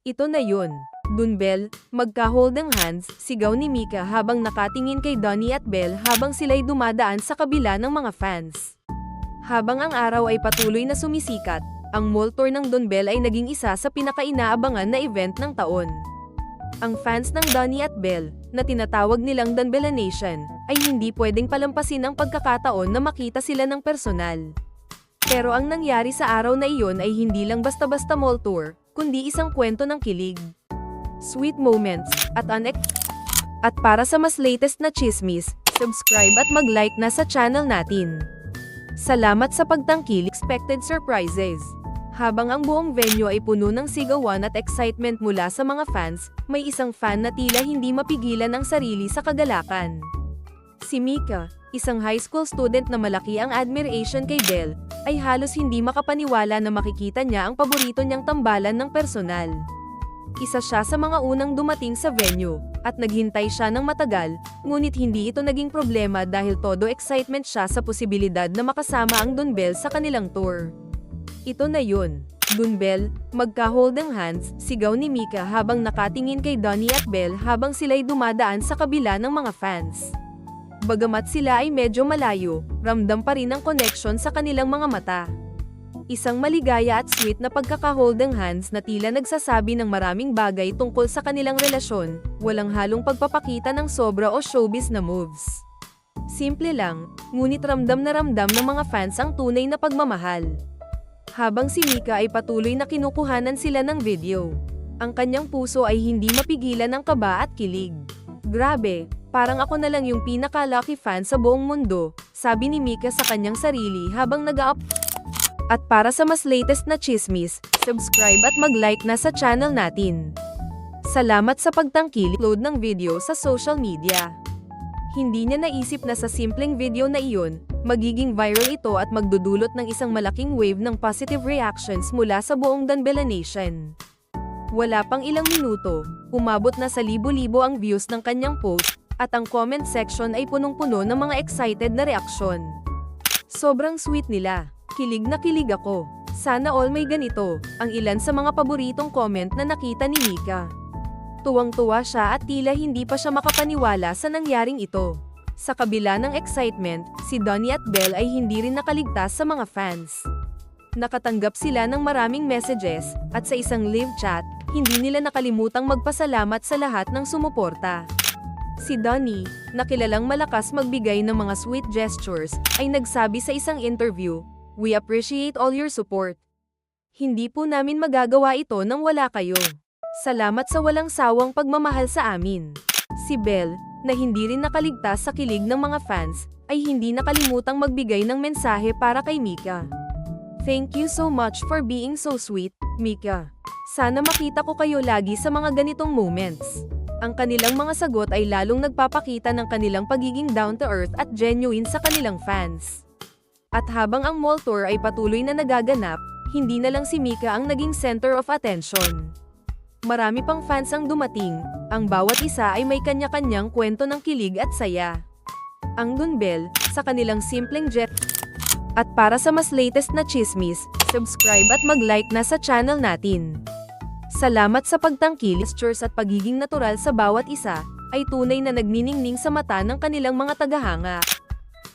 Ito na yun. Dunbel, magka-hold ang hands, sigaw ni Mika habang nakatingin kay Donnie at Belle habang sila'y dumadaan sa kabila ng mga fans. Habang ang araw ay patuloy na sumisikat, ang mall tour ng Dunbel ay naging isa sa pinaka-inaabangan na event ng taon. Ang fans ng Donnie at Belle, na tinatawag nilang Dunbella Nation, ay hindi pwedeng palampasin ang pagkakataon na makita sila ng personal. Pero ang nangyari sa araw na iyon ay hindi lang basta-basta mall tour, kundi isang kwento ng kilig, sweet moments, at para sa mas latest na chismis, subscribe at mag-like na sa channel natin. Salamat sa pagtangkilik, expected surprises. Habang ang buong venue ay puno ng sigawan at excitement mula sa mga fans, may isang fan na tila hindi mapigilan ang sarili sa kagalakan. Si Mika, isang high school student na malaki ang admiration kay Belle, ay halos hindi makapaniwala na makikita niya ang paborito niyang tambalan ng personal. Isa siya sa mga unang dumating sa venue, at naghintay siya ng matagal, ngunit hindi ito naging problema dahil todo excitement siya sa posibilidad na makasama ang Dunbel sa kanilang tour. Ito na yun. Dunbel, magka-hold ang hands, sigaw ni Mika habang nakatingin kay Donnie at Belle habang sila'y dumadaan sa kabila ng mga fans. Bagamat sila ay medyo malayo, ramdam pa rin ang connection sa kanilang mga mata. Isang maligaya at sweet na pagkaka-hold ng hands na tila nagsasabi ng maraming bagay tungkol sa kanilang relasyon, walang halong pagpapakita ng sobra o showbiz na moves. Simple lang, ngunit ramdam ng mga fans ang tunay na pagmamahal. Habang si Mika ay patuloy na kinukuhanan sila ng video, ang kanyang puso ay hindi mapigilan ng kaba at kilig. Grabe, parang ako na lang yung pinaka-lucky fan sa buong mundo, sabi ni Mika sa kanyang sarili habang nag-up. At para sa mas latest na chismis, subscribe at mag-like na sa channel natin. Salamat sa pagtangkilik upload ng video sa social media. Hindi niya naisip na sa simpleng video na iyon, magiging viral ito at magdudulot ng isang malaking wave ng positive reactions mula sa buong Dunbella Nation. Wala pang ilang minuto, umabot na sa libo-libo ang views ng kanyang post, at ang comment section ay punong-puno ng mga excited na reaksyon. Sobrang sweet nila. Kilig na kilig ako. Sana all may ganito, ang ilan sa mga paboritong comment na nakita ni Mika. Tuwang-tuwa siya at tila hindi pa siya makapaniwala sa nangyaring ito. Sa kabila ng excitement, si Donnie at Belle ay hindi rin nakaligtas sa mga fans. Nakatanggap sila ng maraming messages, at sa isang live chat, hindi nila nakalimutang magpasalamat sa lahat ng sumuporta. Si Donnie, na kilalang malakas magbigay ng mga sweet gestures, ay nagsabi sa isang interview, "We appreciate all your support. Hindi po namin magagawa ito nang wala kayo. Salamat sa walang sawang pagmamahal sa amin." Si Belle, na hindi rin nakaligtas sa kilig ng mga fans, ay hindi nakalimutang magbigay ng mensahe para kay Mika. "Thank you so much for being so sweet, Mika. Sana makita ko kayo lagi sa mga ganitong moments." Ang kanilang mga sagot ay lalong nagpapakita ng kanilang pagiging down-to-earth at genuine sa kanilang fans. At habang ang mall tour ay patuloy na nagaganap, hindi na lang si Mika ang naging center of attention. Marami pang fans ang dumating, ang bawat isa ay may kanya-kanyang kwento ng kilig at saya. Ang Dunbel, sa kanilang simpleng jet. At para sa mas latest na chismis, subscribe at mag-like na sa channel natin. Salamat sa pagtangkilik, gestures at pagiging natural sa bawat isa, ay tunay na nagniningning sa mata ng kanilang mga tagahanga.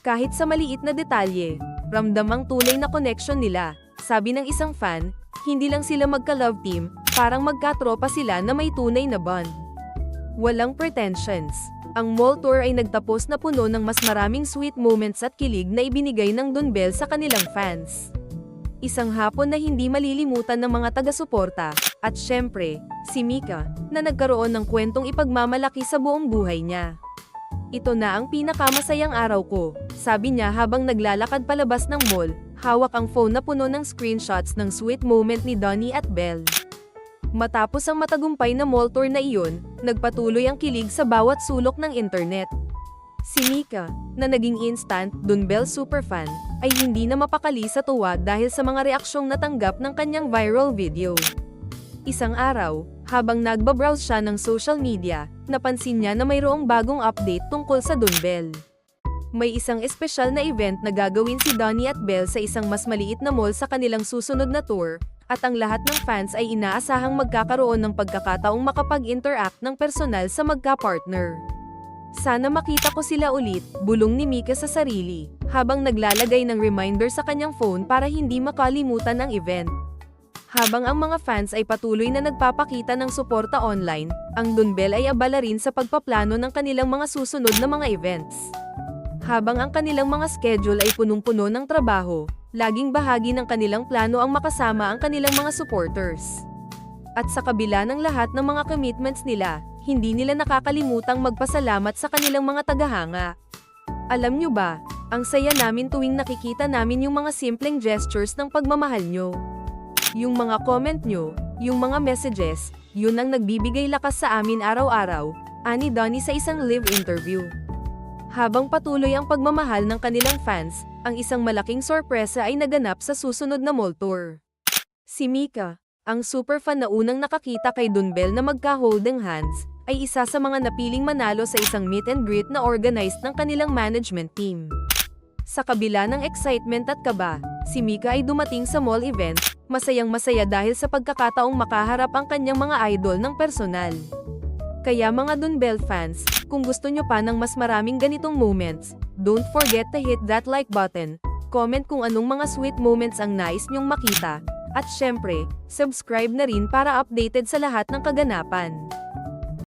Kahit sa maliit na detalye, ramdam ang tunay na connection nila, sabi ng isang fan, hindi lang sila magka-love team, parang magkatropa sila na may tunay na bond. Walang pretensions. Ang mall tour ay nagtapos na puno ng mas maraming sweet moments at kilig na ibinigay ng Dunbel sa kanilang fans. Isang hapon na hindi malilimutan ng mga taga-suporta, at syempre, si Mika, na nagkaroon ng kwentong ipagmamalaki sa buong buhay niya. "Ito na ang pinakamasayang araw ko," sabi niya habang naglalakad palabas ng mall, hawak ang phone na puno ng screenshots ng sweet moment ni Donnie at Belle. Matapos ang matagumpay na mall tour na iyon, nagpatuloy ang kilig sa bawat sulok ng internet. Si Mika, na naging instant Dunbel superfan, ay hindi na mapakali sa tuwa dahil sa mga reaksyong natanggap ng kanyang viral video. Isang araw, habang nagbabrowse siya ng social media, napansin niya na mayroong bagong update tungkol sa Dunbel. May isang espesyal na event na gagawin si Donnie at Belle sa isang mas maliit na mall sa kanilang susunod na tour, At ang lahat ng fans ay inaasahang magkakaroon ng pagkakataong makapag-interact ng personal sa magka-partner. Sana makita ko sila ulit, bulong ni Mika sa sarili, habang naglalagay ng reminder sa kanyang phone para hindi makalimutan ang event. Habang ang mga fans ay patuloy na nagpapakita ng suporta online, ang Dunbel ay abala rin sa pagpaplano ng kanilang mga susunod na mga events. Habang ang kanilang mga schedule ay punong-puno ng trabaho, laging bahagi ng kanilang plano ang makasama ang kanilang mga supporters. At sa kabila ng lahat ng mga commitments nila, hindi nila nakakalimutang magpasalamat sa kanilang mga tagahanga. Alam nyo ba, ang saya namin tuwing nakikita namin yung mga simpleng gestures ng pagmamahal nyo. Yung mga comment nyo, yung mga messages, yun ang nagbibigay lakas sa amin araw-araw, ani Donnie sa isang live interview. Habang patuloy ang pagmamahal ng kanilang fans, ang isang malaking sorpresa ay naganap sa susunod na mall tour. Si Mika, ang superfan na unang nakakita kay Dunbel na magka-holding hands, ay isa sa mga napiling manalo sa isang meet and greet na organized ng kanilang management team. Sa kabila ng excitement at kaba, si Mika ay dumating sa mall event, masayang-masaya dahil sa pagkakataong makaharap ang kanyang mga idol ng personal. Kaya mga Dunbel fans, kung gusto nyo pa ng mas maraming ganitong moments, don't forget to hit that like button, comment kung anong mga sweet moments ang nais nyong makita, at syempre, subscribe na rin para updated sa lahat ng kaganapan.